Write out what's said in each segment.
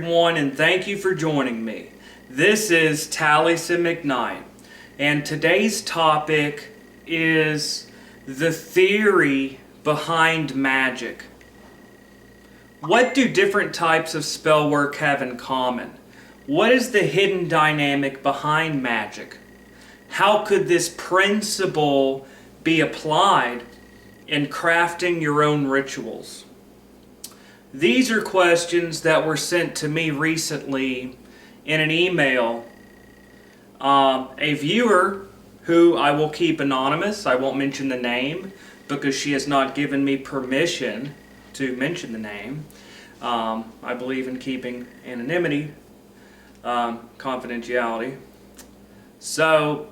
Everyone, and thank you for joining me. This is Taliesin McKnight, and today's topic is the theory behind magic. What do different types of spell work have in common? What is the hidden dynamic behind magic? How could this principle be applied in crafting your own rituals? These are questions that were sent to me recently in an email. A viewer who I will keep anonymous, I won't mention the name because she has not given me permission to mention the name. I believe in keeping anonymity, confidentiality. So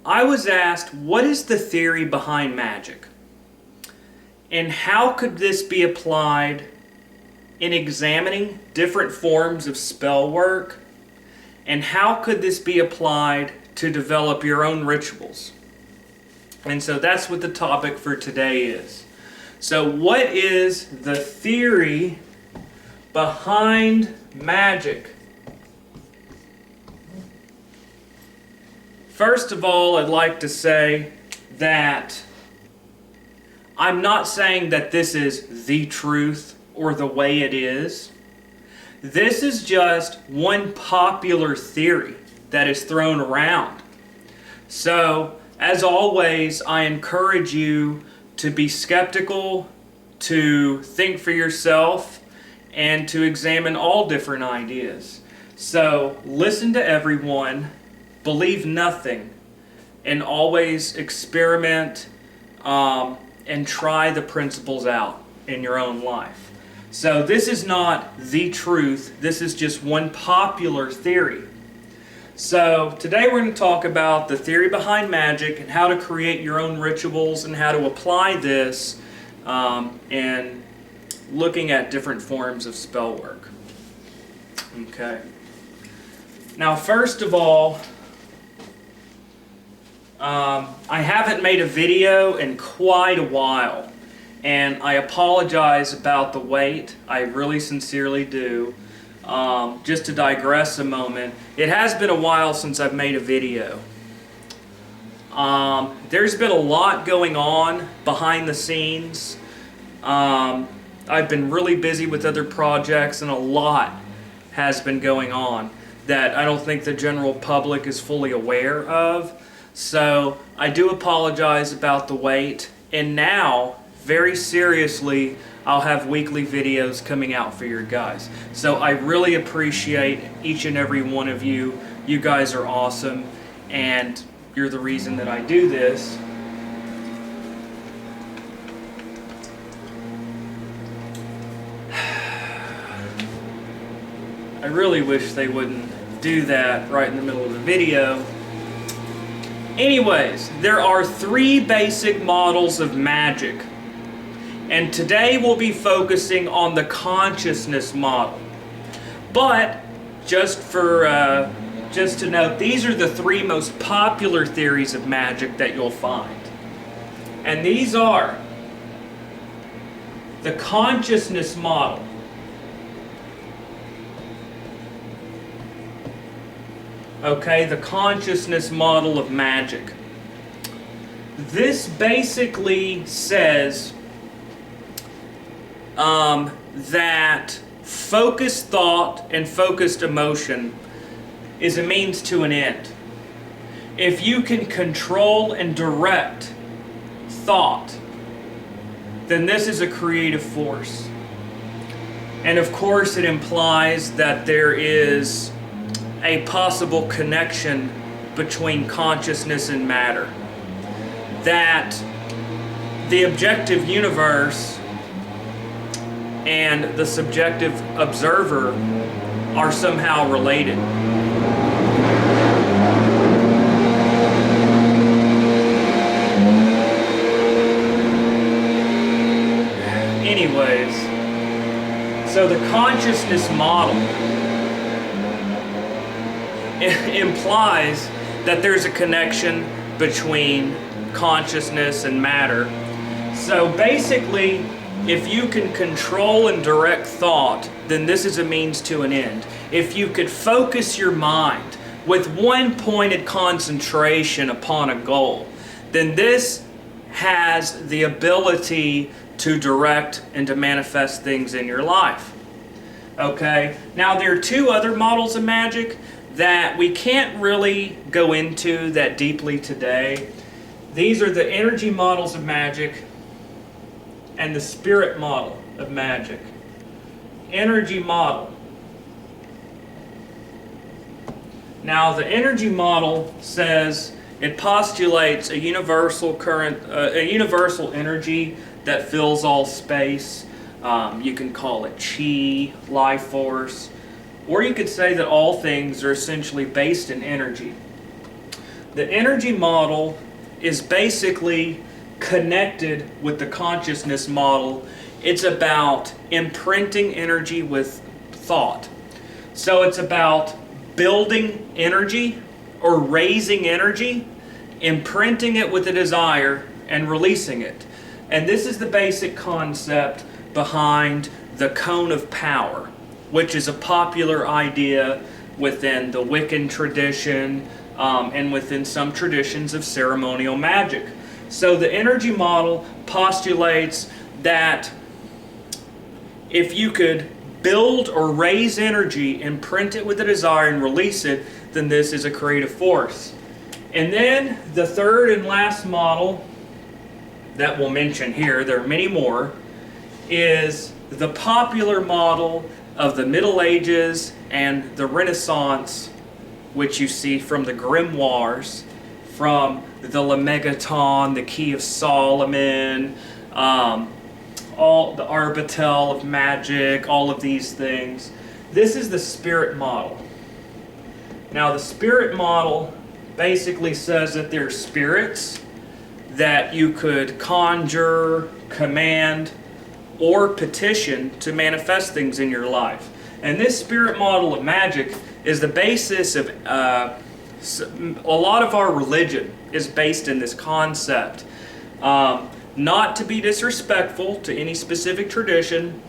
I was asked, what is the theory behind magic? And how could this be applied in examining different forms of spell work, and how could this be applied to develop your own rituals? And so that's what the topic for today is. So what is the theory behind magic? First of all, I'd like to say that I'm not saying that this is the truth or the way it is. This is just one popular theory that is thrown around. So, as always, I encourage you to be skeptical, to think for yourself, and to examine all different ideas. So, listen to everyone, believe nothing, and always experiment and try the principles out in your own life. So this is not the truth, this is just one popular theory. So today we're going to talk about the theory behind magic and how to create your own rituals and how to apply this in looking at different forms of spell work. Okay. Now first of all, I haven't made a video in quite a while. And I apologize about the wait. I really sincerely do. Just to digress a moment, it has been a while since I've made a video. There's been a lot going on behind the scenes. I've been really busy with other projects, and a lot has been going on that I don't think the general public is fully aware of. So I do apologize about the wait. And now, very seriously, I'll have weekly videos coming out for your guys. So I really appreciate each and every one of you. You guys are awesome, and you're the reason that I do this. I really wish they wouldn't do that right in the middle of the video. Anyways, there are three basic models of magic. And today we'll be focusing on the consciousness model. But just to note, these are the three most popular theories of magic that you'll find. And these are the consciousness model, okay, the consciousness model of magic. This basically says that focused thought and focused emotion is a means to an end. If you can control and direct thought, then this is a creative force. And of course it implies that there is a possible connection between consciousness and matter. That the objective universe and the subjective observer are somehow related. Anyways, so the consciousness model implies that there's a connection between consciousness and matter. So basically, If you can control and direct thought, then this is a means to an end. If you could focus your mind with one pointed concentration upon a goal, then this has the ability to direct and to manifest things in your life. Okay, now there are two other models of magic that we can't really go into that deeply today. These are the energy models of magic and the spirit model of magic. Energy model. Now the energy model says it postulates a universal current, a universal energy that fills all space. You can call it chi, life force, or you could say that all things are essentially based in energy. The energy model is basically connected with the consciousness model. It's about imprinting energy with thought. So it's about building energy or raising energy, imprinting it with a desire, and releasing it. And this is the basic concept behind the cone of power, which is a popular idea within the Wiccan tradition and within some traditions of ceremonial magic. So the energy model postulates that if you could build or raise energy, imprint it with a desire, and release it, then this is a creative force. And then the third and last model that we'll mention here, there are many more, is the popular model of the Middle Ages and the Renaissance, which you see from the grimoires, from the Lemegeton, the Key of Solomon, all the Arbitel of Magic, all of these things. This is the spirit model. Now the spirit model basically says that there are spirits that you could conjure, command, or petition to manifest things in your life. And this spirit model of magic is the basis of a lot of our religion is based in this concept. Not to be disrespectful to any specific tradition,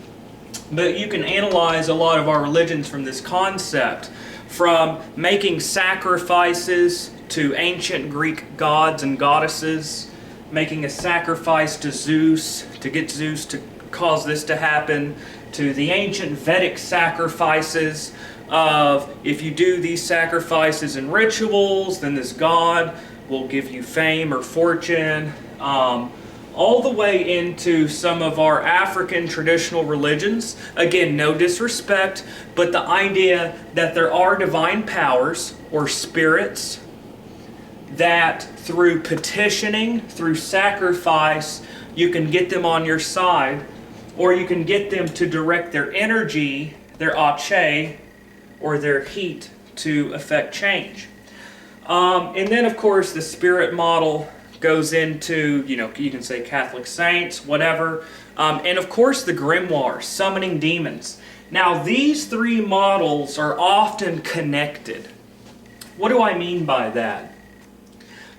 but you can analyze a lot of our religions from this concept, from making sacrifices to ancient Greek gods and goddesses, making a sacrifice to Zeus to get Zeus to cause this to happen, to the ancient Vedic sacrifices of if you do these sacrifices and rituals, then this god will give you fame or fortune, all the way into some of our African traditional religions. Again, no disrespect, but the idea that there are divine powers or spirits that through petitioning, through sacrifice, you can get them on your side, or you can get them to direct their energy, their ache, or their heat to affect change. And then, of course, the spirit model goes into, you can say Catholic saints, whatever. And, of course, the grimoire, summoning demons. Now, these three models are often connected. What do I mean by that?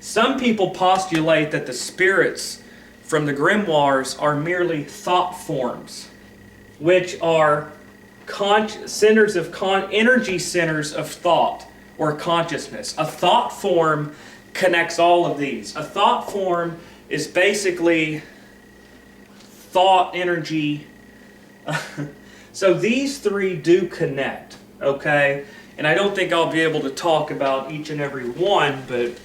Some people postulate that the spirits from the grimoires are merely thought forms, which are energy centers of thought or consciousness. A thought form connects all of these. A thought form is basically thought energy. So these three do connect, okay? And I don't think I'll be able to talk about each and every one, but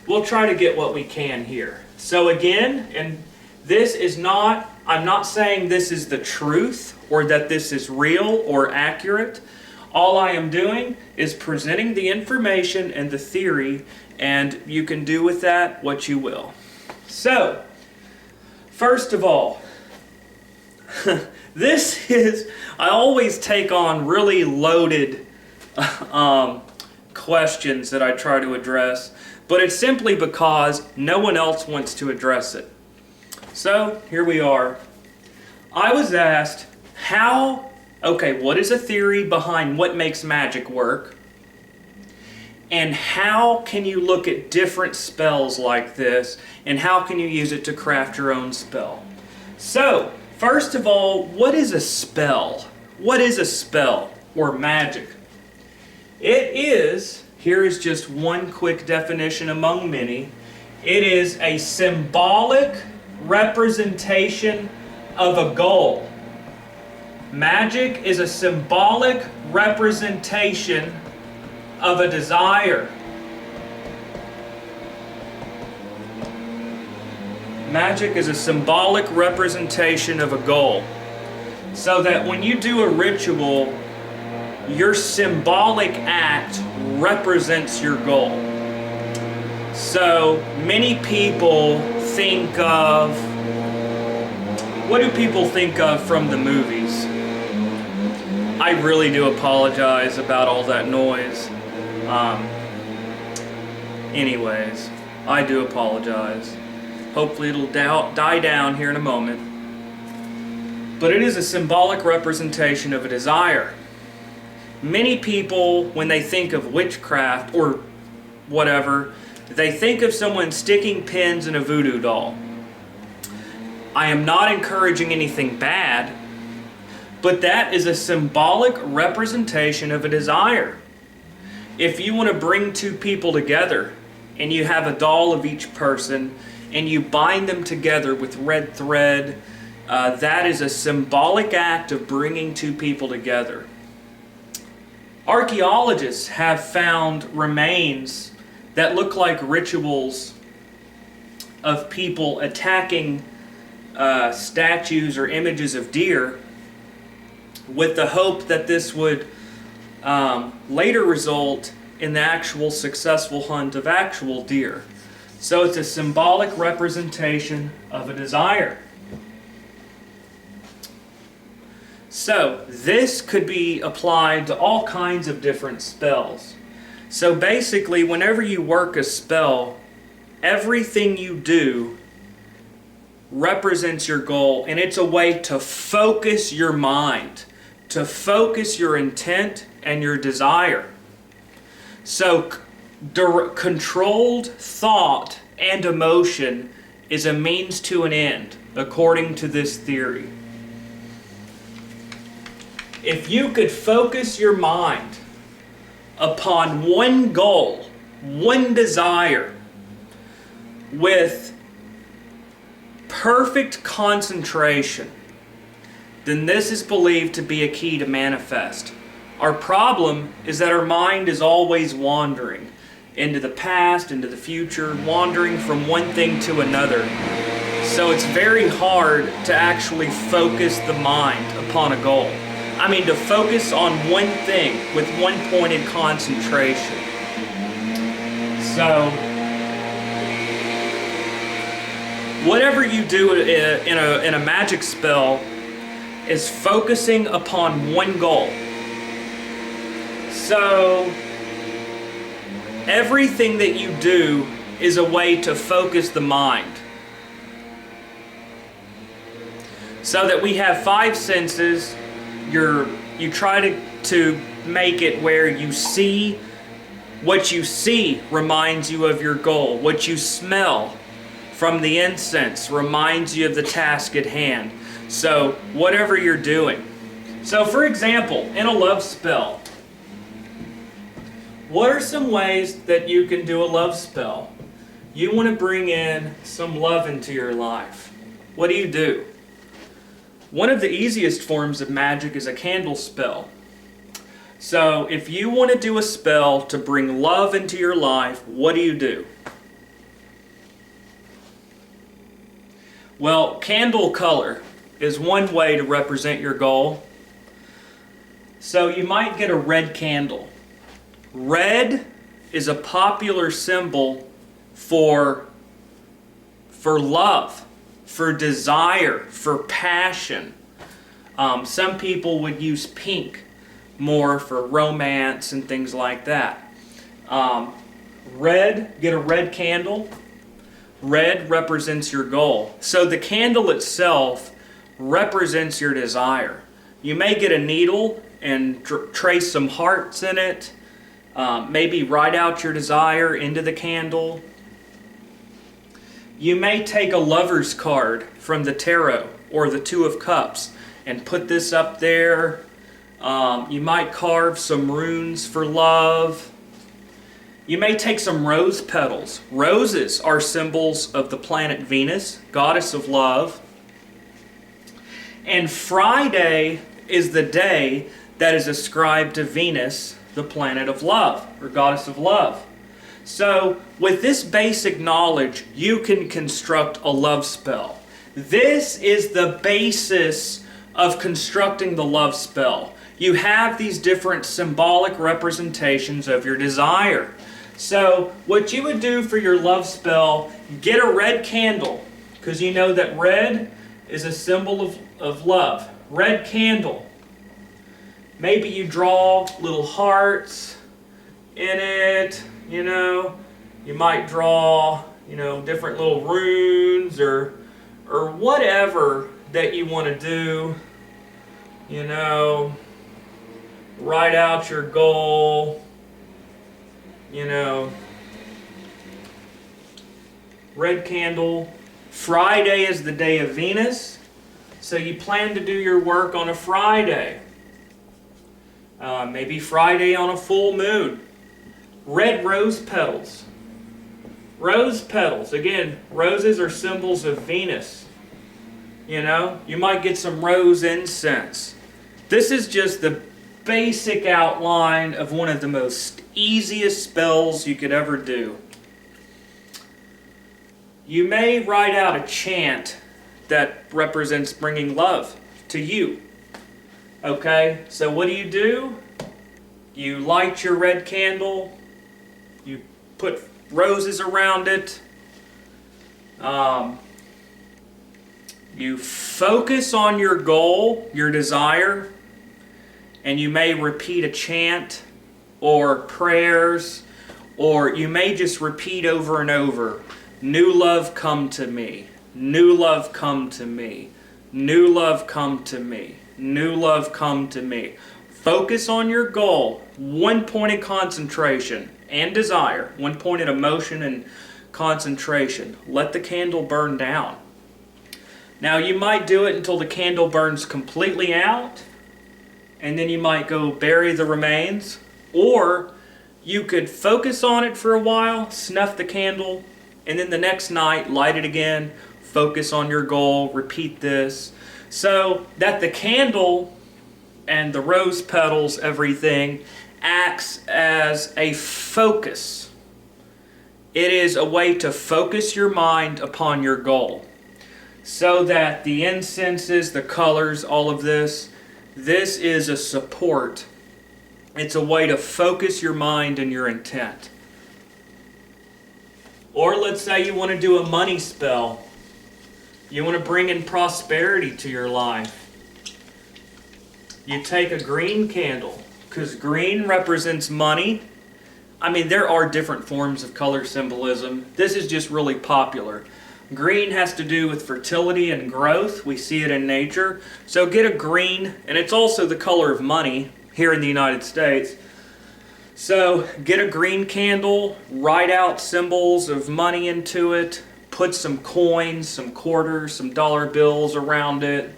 we'll try to get what we can here. So again, and this is not, I'm not saying this is the truth or that this is real or accurate. All I am doing is presenting the information and the theory, and you can do with that what you will. So, first of all, this is, I always take on really loaded questions that I try to address, but it's simply because no one else wants to address it. So, here we are. I was asked, what is a theory behind what makes magic work? And how can you look at different spells like this, and how can you use it to craft your own spell? So, First of all, what is a spell? What is a spell or magic? It is, here is just one quick definition among many, it is a symbolic representation of a goal. Magic is a symbolic representation of a desire. Magic is a symbolic representation of a goal. So that when you do a ritual, your symbolic act represents your goal. So many people think of, what do people think of from the movies? I really do apologize about all that noise. Anyways, I do apologize. Hopefully it'll die down here in a moment. But it is a symbolic representation of a desire. Many people, when they think of witchcraft or whatever, they think of someone sticking pins in a voodoo doll. I am not encouraging anything bad, but that is a symbolic representation of a desire. If you want to bring two people together and you have a doll of each person and you bind them together with red thread, that is a symbolic act of bringing two people together. Archaeologists have found remains that look like rituals of people attacking statues or images of deer with the hope that this would later result in the actual successful hunt of actual deer. So it's a symbolic representation of a desire. So this could be applied to all kinds of different spells. So basically, whenever you work a spell, everything you do represents your goal, and it's a way to focus your mind, to focus your intent and your desire. So controlled thought and emotion is a means to an end, according to this theory. If you could focus your mind upon one goal, one desire, with perfect concentration, then this is believed to be a key to manifest. Our problem is that our mind is always wandering into the past, into the future, wandering from one thing to another. So it's very hard to actually focus the mind upon a goal. I mean, to focus on one thing with one pointed concentration. So, whatever you do in a magic spell is focusing upon one goal. So, everything that you do is a way to focus the mind. So that we have five senses. You try to make it where you see, what you see reminds you of your goal. What you smell from the incense reminds you of the task at hand. So whatever you're doing. So for example, in a love spell, what are some ways that you can do a love spell? You want to bring in some love into your life. What do? One of the easiest forms of magic is a candle spell. So if you want to do a spell to bring love into your life, what do? Well, candle color is one way to represent your goal. So you might get a red candle. Red is a popular symbol for love, for desire, for passion. Some people would use pink more for romance and things like that. Red, get a red candle. Red represents your goal. So the candle itself represents your desire. You may get a needle and trace some hearts in it. Maybe write out your desire into the candle. You may take a lover's card from the tarot or the Two of Cups and put this up there. You might carve some runes for love. You may take some rose petals. Roses are symbols of the planet Venus, goddess of love. And Friday is the day that is ascribed to Venus, the planet of love, or goddess of love. So, with this basic knowledge, you can construct a love spell. This is the basis of constructing the love spell. You have these different symbolic representations of your desire. So, what you would do for your love spell, get a red candle, because you know that red is a symbol of love. Red candle. Maybe you draw little hearts in it, you know. You might draw, you know, different little runes or whatever that you want to do. You know, write out your goal. You know, red candle. Friday is the day of Venus, so you plan to do your work on a Friday. Maybe Friday on a full moon. Red rose petals. Rose petals. Again, roses are symbols of Venus. You know, you might get some rose incense. This is just the basic outline of one of the most easiest spells you could ever do. You may write out a chant that represents bringing love to you. Okay, so what do? You light your red candle, you put roses around it, you focus on your goal, your desire, and you may repeat a chant or prayers, or you may just repeat over and over, new love come to me, new love come to me, new love come to me, new love come to me. Focus on your goal, one-pointed concentration and desire, one-pointed emotion and concentration. Let the candle burn down. Now you might do it until the candle burns completely out, and then you might go bury the remains, or you could focus on it for a while, snuff the candle, and then the next night light it again, focus on your goal, repeat this, so that the candle and the rose petals, everything, acts as a focus. It is a way to focus your mind upon your goal, so that the incenses, the colors, all of this is a support. It's a way to focus your mind and your intent. Or let's say you want to do a money spell. You want to bring in prosperity to your life. You take a green candle, because green represents money. I mean, there are different forms of color symbolism. This is just really popular. Green has to do with fertility and growth. We see it in nature. So get a green, and it's also the color of money here in the United States. So get a green candle, write out symbols of money into it, put some coins, some quarters, some dollar bills around it.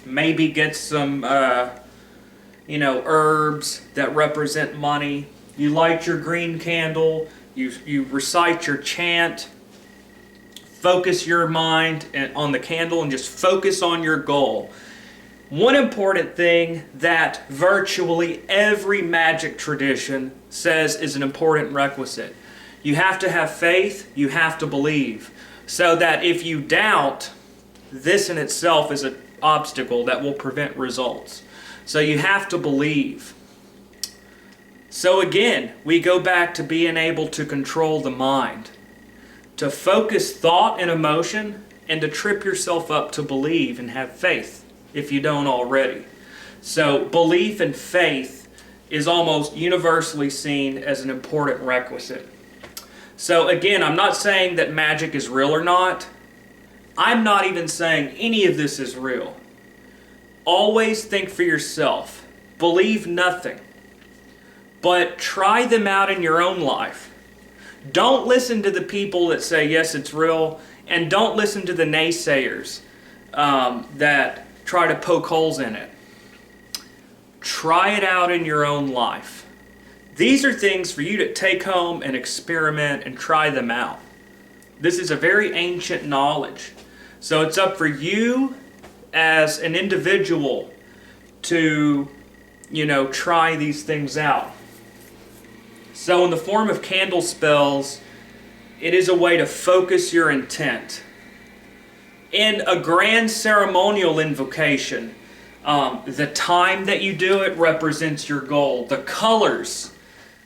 Maybe get some, herbs that represent money. You light your green candle, you recite your chant, focus your mind on the candle and just focus on your goal. One important thing that virtually every magic tradition says is an important requisite. You have to have faith, you have to believe. So that if you doubt, this in itself is an obstacle that will prevent results. So you have to believe. So again, we go back to being able to control the mind, to focus thought and emotion, and to trip yourself up to believe and have faith, if you don't already. So belief and faith is almost universally seen as an important requisite. So again, I'm not saying that magic is real or not. I'm not even saying any of this is real. Always think for yourself. Believe nothing. But try them out in your own life. Don't listen to the people that say, yes, it's real, and don't listen to the naysayers. that try to poke holes in it. Try it out in your own life. These are things for you to take home and experiment and try them out. This is a very ancient knowledge. So it's up for you as an individual to, try these things out. So in the form of candle spells, it is a way to focus your intent. In a grand ceremonial invocation, the time that you do it represents your goal. The colors,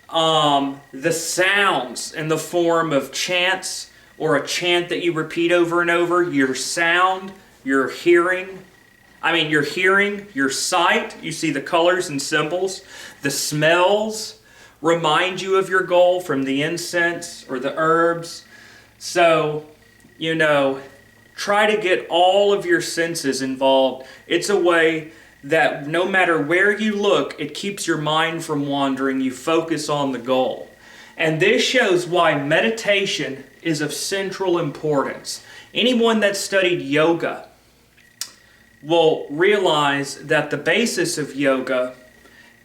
the sounds in the form of chants or a chant that you repeat over and over, your sound, your hearing, your sight, you see the colors and symbols, the smells remind you of your goal from the incense or the herbs. So, try to get all of your senses involved. It's a way that no matter where you look, it keeps your mind from wandering. You focus on the goal. And this shows why meditation is of central importance. Anyone that studied yoga will realize that the basis of yoga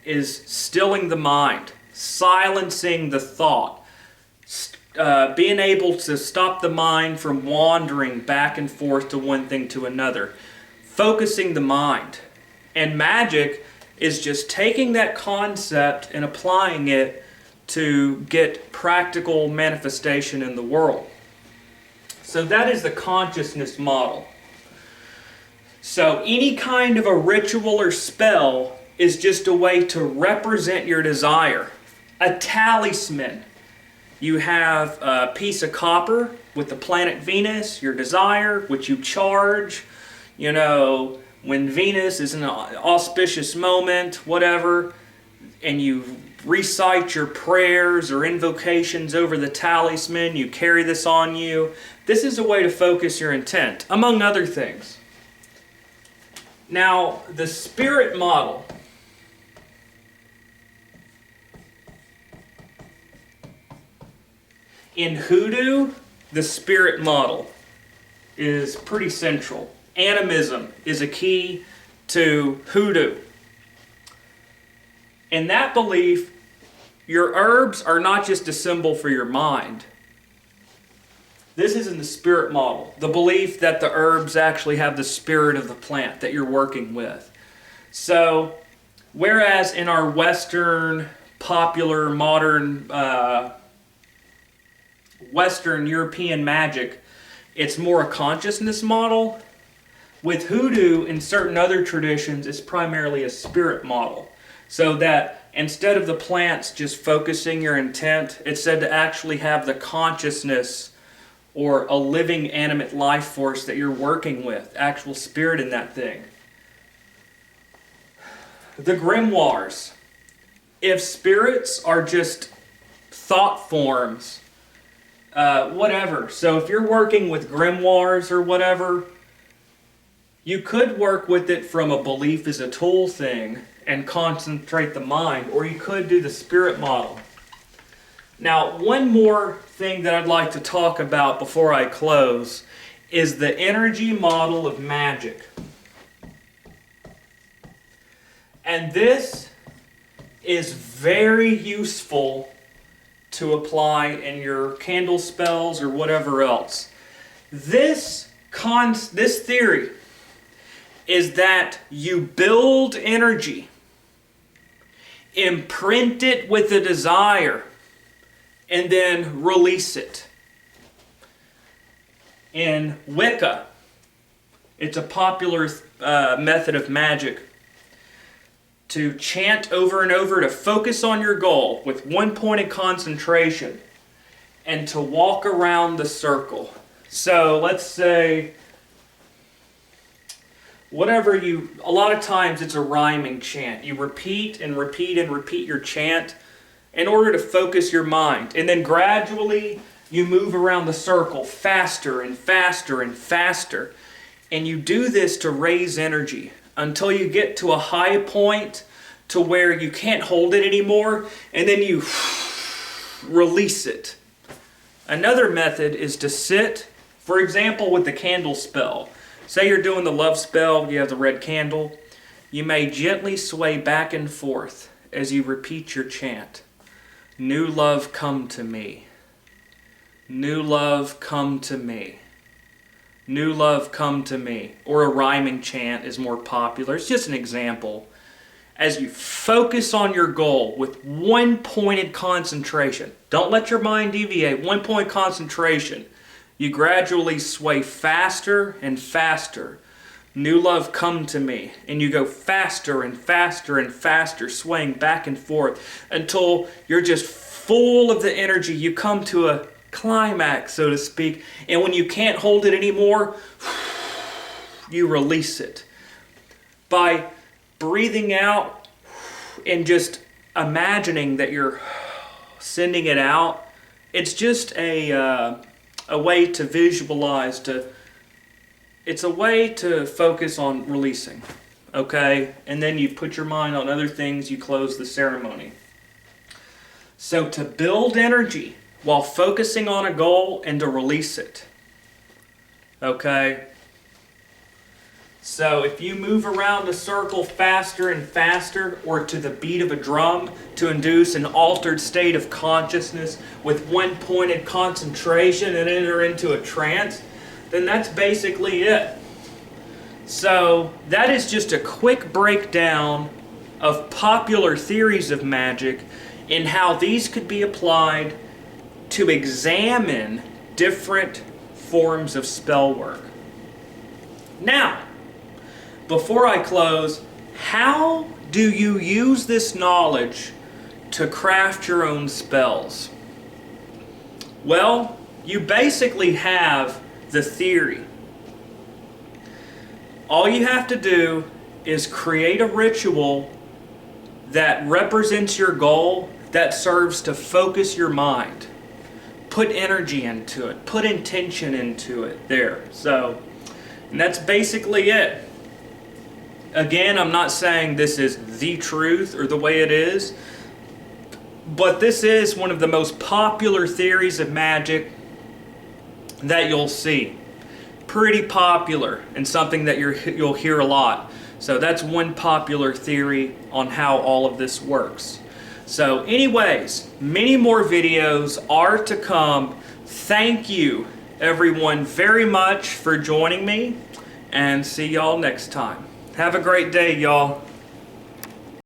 is stilling the mind, silencing the thought, being able to stop the mind from wandering back and forth to one thing to another, focusing the mind. And Magick is just taking that concept and applying it to get practical manifestation in the world. So that is the consciousness model. So any kind of a ritual or spell is just a way to represent your desire. A talisman. You have a piece of copper with the planet Venus, your desire, which you charge. When Venus is in an auspicious moment, whatever, and you recite your prayers or invocations over the talisman, you carry this on you. This is a way to focus your intent, among other things. Now, the spirit model. In Hoodoo, the spirit model is pretty central. Animism is a key to Hoodoo. In that belief, your herbs are not just a symbol for your mind. This is in the spirit model, the belief that the herbs actually have the spirit of the plant that you're working with. So, whereas in our Western, popular, modern, Western European magic, it's more a consciousness model. With Hoodoo and certain other traditions, it's primarily a spirit model. So that instead of the plants just focusing your intent, it's said to actually have the consciousness or a living animate life force that you're working with, actual spirit in that thing. The grimoires. If spirits are just thought forms, whatever. So if you're working with grimoires or whatever, you could work with it from a belief as a tool thing and concentrate the mind, or you could do the spirit model. Now, one more thing that I'd like to talk about before I close is the energy model of Magick. And this is very useful to apply in your candle spells or whatever else. This theory is that you build energy, imprint it with a desire, and then release it. In Wicca, it's a popular method of magic to chant over and over, to focus on your goal with one point of concentration, and to walk around the circle. So let's say, a lot of times it's a rhyming chant. You repeat and repeat and repeat your chant in order to focus your mind. And then gradually you move around the circle faster and faster and faster. And you do this to raise energy until you get to a high point to where you can't hold it anymore, and then you release it. Another method is to sit, for example, with the candle spell. Say you're doing the love spell, you have the red candle. You may gently sway back and forth as you repeat your chant. New love, come to me. New love, come to me. New love, come to me. Or a rhyming chant is more popular. It's just an example. As you focus on your goal with one pointed concentration, don't let your mind deviate, one point concentration, you gradually sway faster and faster. New love, come to me. And you go faster and faster and faster, swaying back and forth until you're just full of the energy. You come to a climax, so to speak, and when you can't hold it anymore, you release it. By breathing out and just imagining that you're sending it out, it's just a way to visualize, it's a way to focus on releasing, okay? And then you put your mind on other things, you close the ceremony. So to build energy while focusing on a goal and to release it, okay? So if you move around a circle faster and faster, or to the beat of a drum to induce an altered state of consciousness with one pointed concentration and enter into a trance, then that's basically it. So that is just a quick breakdown of popular theories of magic and how these could be applied to examine different forms of spell work. Now, before I close, how do you use this knowledge to craft your own spells? Well, you basically have the theory. All you have to do is create a ritual that represents your goal, that serves to focus your mind. Put energy into it, put intention into it there. And that's basically it. Again, I'm not saying this is the truth or the way it is, but this is one of the most popular theories of magic that you'll see. Pretty popular and something that you'll hear a lot. So that's one popular theory on how all of this works. So anyways, many more videos are to come. Thank you everyone very much for joining me, and see y'all next time. Have a great day, y'all.